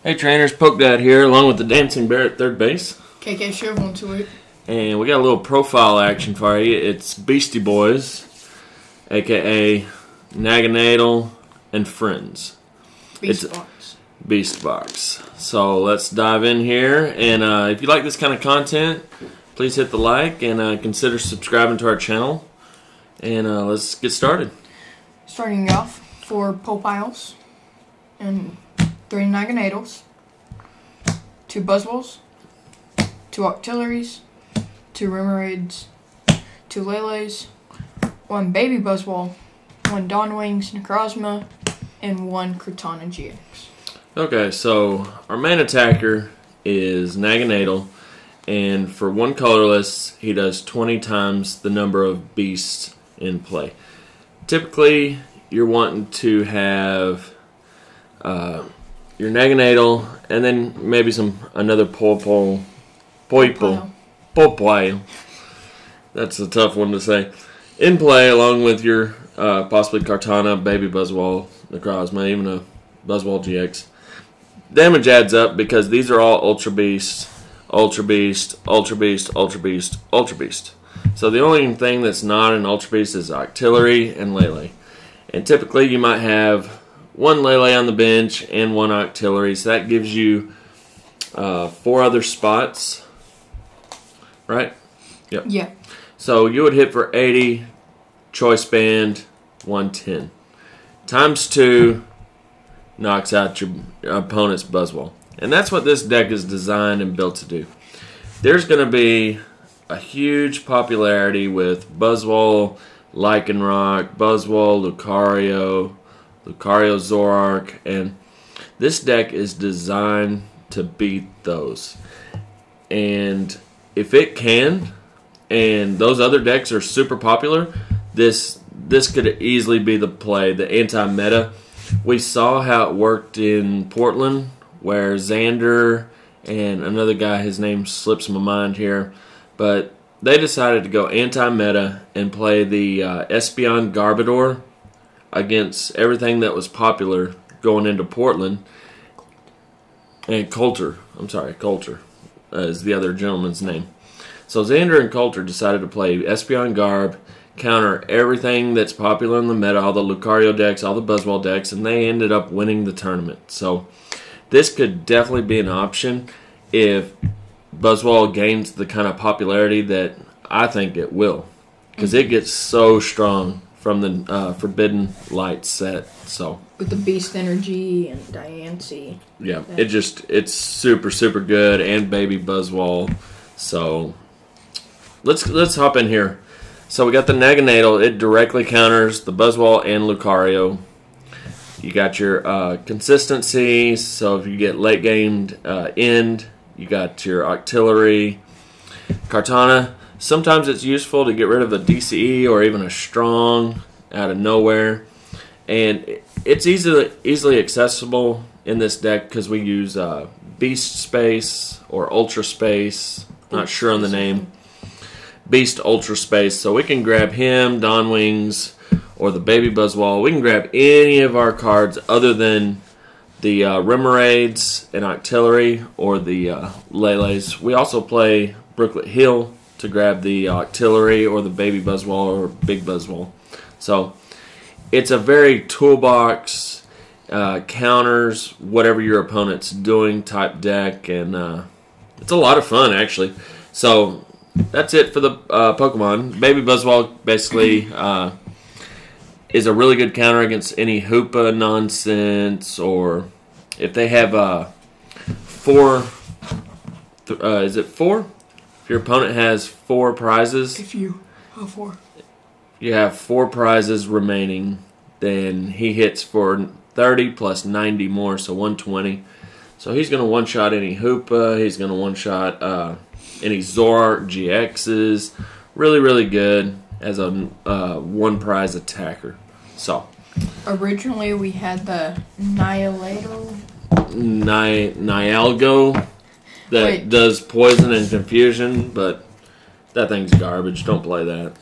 Hey trainers, Poke Dad here, along with the Dancing Bear at third base. KK Shiv 128. And we got a little profile action for you. It's Beastie Boys, aka Naganadel and Friends. Beast Box. Beast Box. So let's dive in here. And if you like this kind of content, please hit the like and consider subscribing to our channel. And let's get started. Starting off, 4 Popiles and 3 Naganadels, 2 Buzzwolls, 2 Octilleries, 2 Remoraid's, 2 Lele's, 1 Baby Buzzwall, 1 Dawnwings Necrozma, and 1 Cortana GX. Okay, so our main attacker is Naganadel, and for 1 colorless, he does 20 times the number of beasts in play. Typically, you're wanting to have your Naganadel, and then maybe another Popile. That's a tough one to say. In play, along with your possibly Cortana, Baby Buzzwall, Necrozma, even a Buzzwall GX. Damage adds up because these are all Ultra Beast, Ultra Beast, Ultra Beast, Ultra Beast, Ultra Beast. So the only thing that's not an Ultra Beast is Octillery and Lele. And typically you might have 1 Lele on the bench and 1 Octillery. So that gives you 4 other spots. Right? Yep. Yeah. So you would hit for 80, choice band, 110. Times 2 knocks out your opponent's Buzzwall. And that's what this deck is designed and built to do. There's going to be a huge popularity with Buzzwall, Lycanroc, Buzzwall, Lucario Zoroark, and this deck is designed to beat those. And if it can, and those other decks are super popular, this could easily be the play, the anti-meta. We saw how it worked in Portland, where Xander and another guy, his name slips my mind here, but they decided to go anti-meta and play the Espeon Garbodor against everything that was popular going into Portland. And Coulter is the other gentleman's name. So Xander and Coulter decided to play Espeon Garb, counter everything that's popular in the meta, all the Lucario decks, all the Buzzwall decks, and they ended up winning the tournament. So this could definitely be an option if Buzzwall gains the kind of popularity that I think it will, because it gets so strong from the Forbidden Light set. So With the Beast Energy and Diancie. yeah, it's super good, and Baby Buzzwall. So let's hop in here. So we got the Naganadel. It directly counters the Buzzwall and Lucario. You got your consistency. So if you get late gamed end, you got your Octillery, Cortana. Sometimes it's useful to get rid of a DCE or even a strong out of nowhere. And it's easily accessible in this deck because we use Beast Space or Ultra Space. Not sure on the name. Beast Ultra Space. So we can grab him, Dawnwings, or the Baby Buzzwall. We can grab any of our cards other than the Remoraids and Octillery or the Lele's. We also play Brooklet Hill to grab the Octillery or the Baby Buzzwall or Big Buzzwall. So it's a very toolbox, counters whatever your opponent's doing type deck, and it's a lot of fun actually. So that's it for the Pokemon. Baby Buzzwall basically is a really good counter against any Hoopa nonsense, or if they have 4, is it 4? If your opponent has 4 prizes, If you have 4. you have 4 prizes remaining, then he hits for 30 plus 90 more, so 120. So he's going to one-shot any Hoopa. He's going to one-shot any Zoroark GXs. Really good as a 1-prize attacker. So Originally we had the Nialgo. Nialgo that does poison and confusion, but that thing's garbage. Don't play that.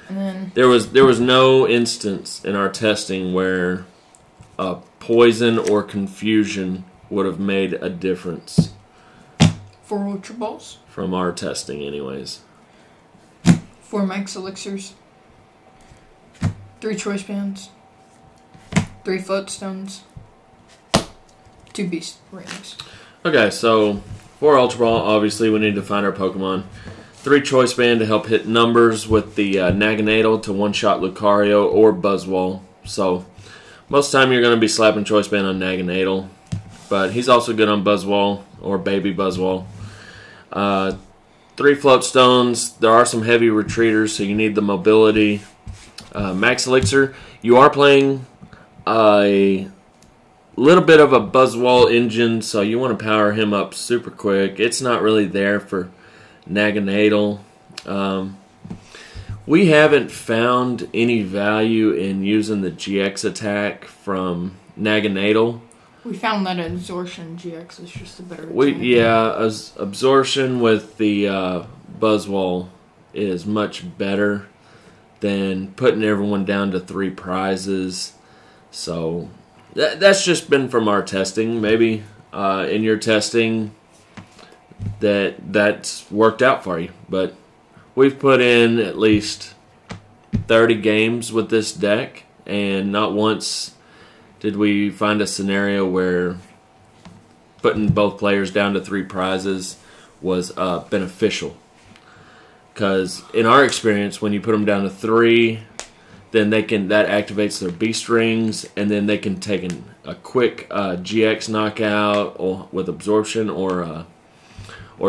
And then There was no instance in our testing where poison or confusion would have made a difference 4 Ultra Balls. from our testing anyways. 4 Max Elixirs. 3 Choice Bands. 3 Floatstones. 2 Beast Rings. Okay, so for Ultra Ball, obviously we need to find our Pokemon. 3 Choice Band to help hit numbers with the Naganadel to one-shot Lucario or Buzzwole. So most of the time you're going to be slapping Choice Band on Naganadel, but he's also good on Buzzwole or Baby Buzzwole. 3 Floatstones. There are some heavy retreaters, so you need the mobility. Max Elixir. You are playing a little bit of a Buzzwole engine, so you want to power him up super quick. It's not really there for Naganadel. We haven't found any value in using the GX attack from Naganadel. We found that Absorption GX is just a better attack. Absorption with the Buzzwole is much better than putting everyone down to 3 prizes. So that's just been from our testing. Maybe in your testing that's worked out for you. But we've put in at least 30 games with this deck, and not once did we find a scenario where putting both players down to 3 prizes was beneficial. Because in our experience, when you put them down to 3, then that activates their Beast Rings, and then they can take a quick GX knockout or with Absorption, or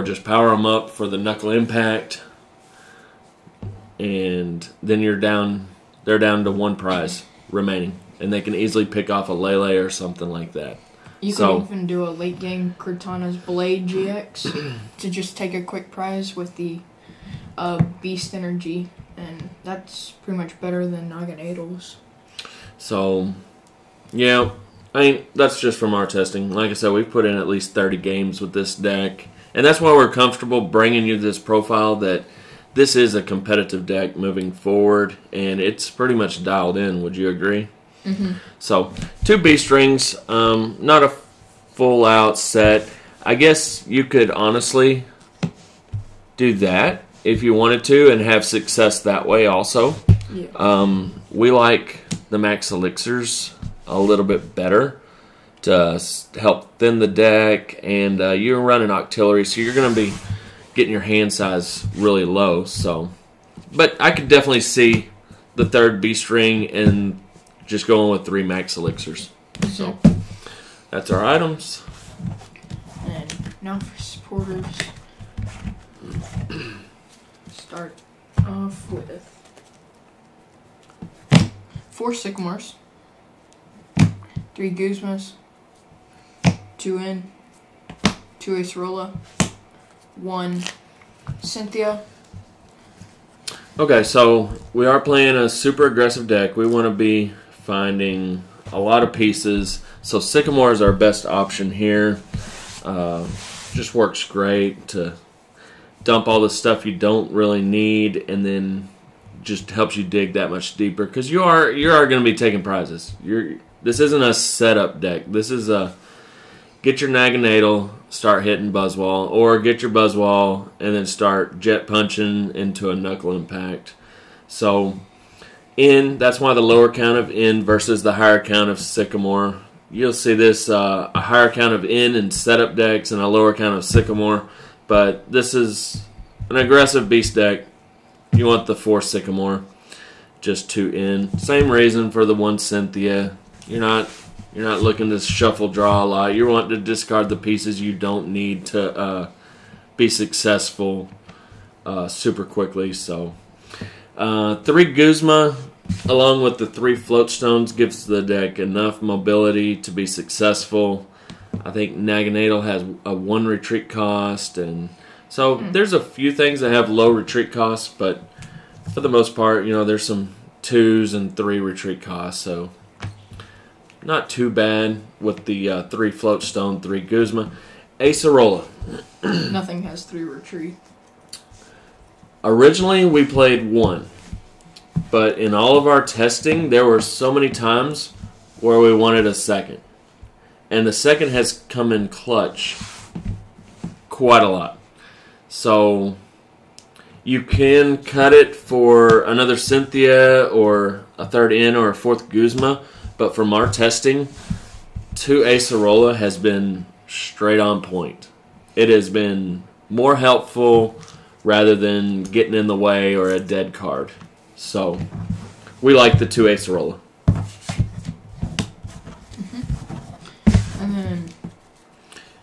just power them up for the Knuckle Impact, and then they're down to 1 prize remaining, and they can easily pick off a Lele or something like that. You could even do a late game Cortana's Blade GX to just take a quick prize with the Beast Energy, and that's pretty much better than Naganadel's. So, yeah, I mean, that's just from our testing. Like I said, we've put in at least 30 games with this deck, and that's why we're comfortable bringing you this profile that this is a competitive deck moving forward, and it's pretty much dialed in. Would you agree? Mm-hmm. So, 2 Beast Rings, not a full-out set. I guess you could honestly do that if you wanted to and have success that way also. Yeah. We like the Max Elixirs a little bit better to help thin the deck, and you're running Octillery, so you're going to be getting your hand size really low. So, but I could definitely see the 3rd Beast Ring and just going with 3 Max Elixirs. So, that's our items. And now for supporters. Start off with 4 Sycamores, 3 Guzmas, 2 In, 2 Acerola, 1 Cynthia. Okay, so we are playing a super aggressive deck. We want to be finding a lot of pieces. So Sycamore is our best option here. Just works great to dump all the stuff you don't really need, and then just helps you dig that much deeper, because you are going to be taking prizes. This isn't a setup deck. This is a get your Naganadel, start hitting Buzzwole, or get your Buzzwole and then start jet punching into a Knuckle Impact. So that's why the lower count of In versus the higher count of Sycamore. You'll see this a higher count of In setup decks and a lower count of Sycamore. But this is an aggressive beast deck. You want the 4 Sycamore, just 2 In. Same reason for the 1 Cynthia. You're not looking to shuffle draw a lot. You want to discard the pieces you don't need to be successful super quickly. So 3 Guzma along with the 3 Floatstones gives the deck enough mobility to be successful. I think Naganadel has a 1 retreat cost, and so there's a few things that have low retreat costs, but for the most part, there's some 2s and 3 retreat costs, so not too bad with the 3 Floatstone, 3 Guzma. Acerola. Nothing has 3 retreat. Originally, we played 1, but in all of our testing, there were so many times where we wanted a 2nd. and the second has come in clutch quite a lot. So you can cut it for another Cynthia or a third In or a fourth Guzma, but from our testing, 2 Acerola has been straight on point. It has been more helpful rather than getting in the way or a dead card. So we like the 2 Acerola. And then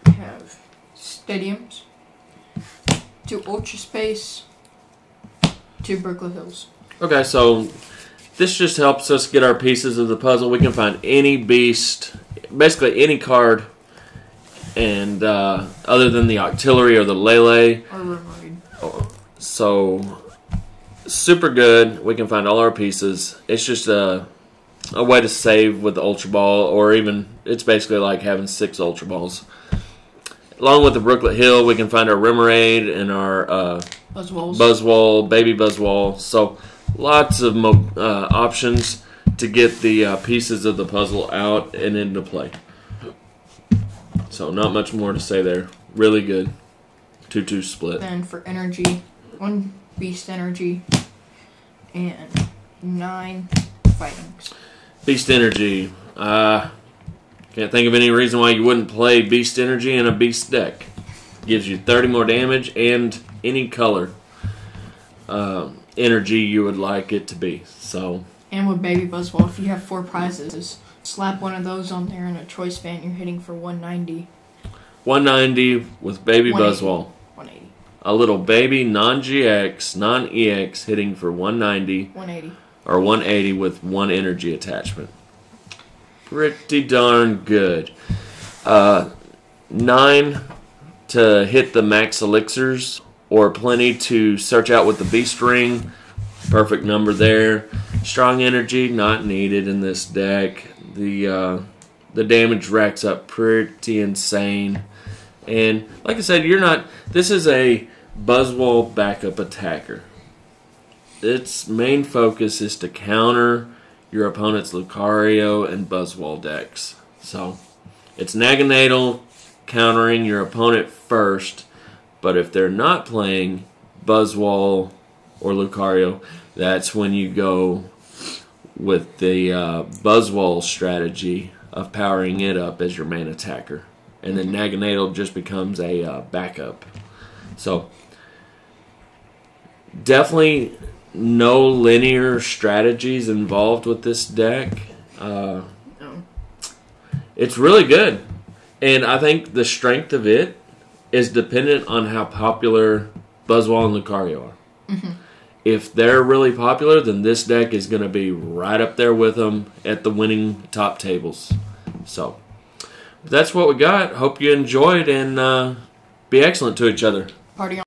we have Stadiums, 2 Ultra Space, 2 Brooklyn Hills. Okay, so this just helps us get our pieces of the puzzle. We can find any beast, basically any card, and other than the Octillery or the Lele. Or Remoraid. So super good. We can find all our pieces. It's just a way to save with the Ultra Ball, or even it's basically like having 6 Ultra Balls. Along with the Brooklet Hill, we can find our Remoraid and our Buzzwole, Baby Buzzwole. So lots of options to get the pieces of the puzzle out and into play. So not much more to say there. Really good. 2-2 split. Then for energy, 1 Beast Energy and 9 Fightings. Beast Energy. Can't think of any reason why you wouldn't play Beast Energy in a Beast deck. Gives you 30 more damage and any color energy you would like it to be. So. And with Baby Buzzwole, if you have 4 prizes, slap one of those on there in a choice band, you're hitting for 190. 190 with Baby 180. Buzzwole. 180. A little baby non-GX, non-EX hitting for 190. 180. Or 180 with 1 energy attachment. Pretty darn good. 9 to hit the max elixirs, or plenty to search out with the Beast Ring. Perfect number there. Strong energy, not needed in this deck. The damage racks up pretty insane. And like I said, this is a Buzzwole backup attacker. Its main focus is to counter your opponent's Lucario and Buzzwole decks. So it's Naganadel countering your opponent first, but if they're not playing Buzzwole or Lucario, that's when you go with the Buzzwole strategy of powering it up as your main attacker. And then Naganadel just becomes a backup. So definitely no linear strategies involved with this deck. No. It's really good. And I think the strength of it is dependent on how popular Buzzwole and Lucario are. Mm-hmm. If they're really popular, then this deck is going to be right up there with them at the winning top tables. So that's what we got. Hope you enjoyed, and be excellent to each other. Party on.